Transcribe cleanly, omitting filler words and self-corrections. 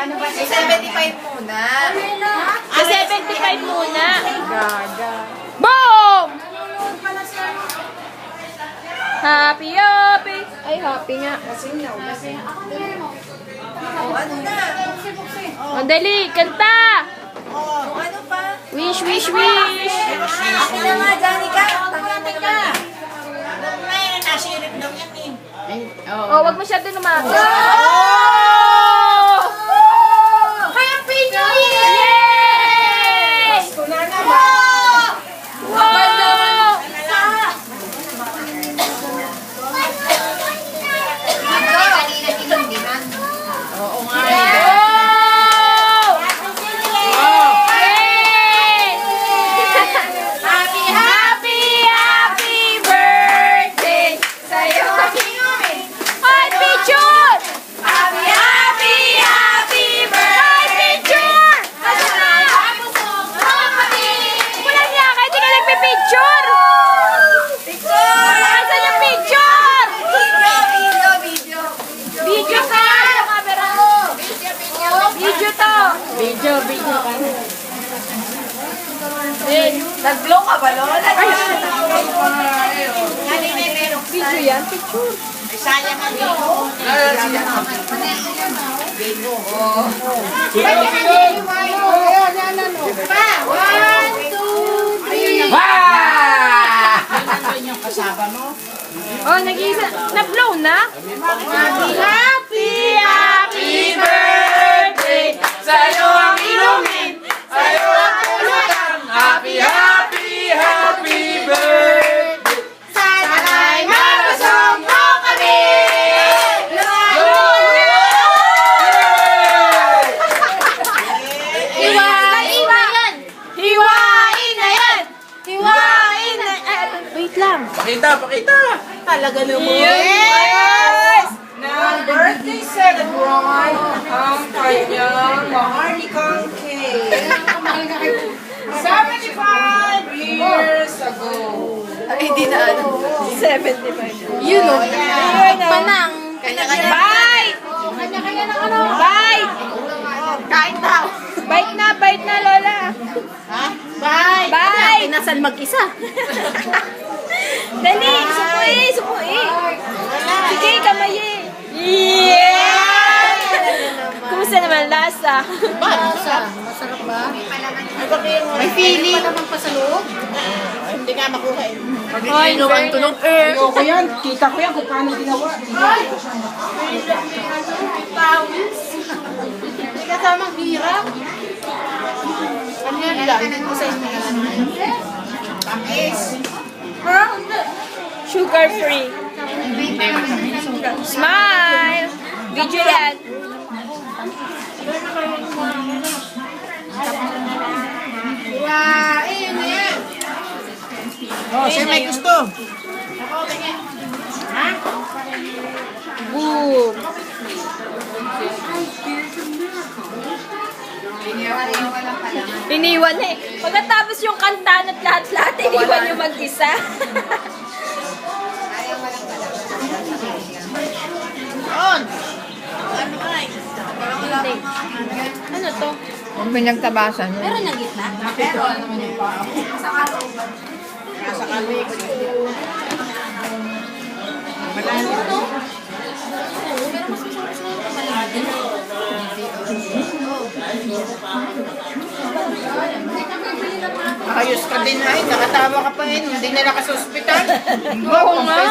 Ano ba? 75 muna. Sa 75 muna. Gaga. Boom! Happy, happy. Ay, happy nga. Ano na? O, dali, kanta. Ano pa? Wish, wish, wish. Ako na nga, Janica. Tangin ka. Oh, wag masyado lumakas. Happy New Year! Yay! Wow! Video ka. Nag-blow ka ba, Lola? Ay, Video yan, picture. sayang ang video. Pa, 1, 2, 3. Yung kasama mo? Oh, nag-iisa. Na-blow na? Happy, happy birthday! Sa'yo ang inumin, sa'yo ang pulutan. Happy, happy, happy birthday! Sana'y mabusog mo kami! Hiwain na yan! Hiwain na yan! Wait lang. Pakita! Talaga naman! Yes! Ng birthday celebrant ang kanyang maharlikang cake. 75 years ago. Ay, di na ano. 75. Yun o. Panang. Kanya-kanya. Bite! Kanya-kanya ng ano. Bite! Kain daw. Bite na, Lola. Ha? Bye. Bye. Pinasal mag-isa. Dali, supui. Sige, kamayi. Yeah! Kumusta naman lasa? Masarap ba? May feeling. Pa naman pa sa loob. Hindi nga makuha eh. Hoy, Ang tunog eh. Ayoko yan. Kita ko yan kung paano ginawa. Hindi ka tamang hirap. Ano yan lang? Sa inyo. Tamis. Sugar free. Smile. Video yan. Hiwain na yan. Oh, siya may gusto. Boom. Iniwan eh. Pagkatapos yung kanta at lahat-lahat, iniwan yung mag-isa. On. Ano ay? Ano to? Ang pinagtabasan. Meron na gitna? Pero ano naman yung paa? Nasa kami. Malalim. Ayos ka din ay, nakatawa ka pa rin, hindi na nakasospital. Oo nga.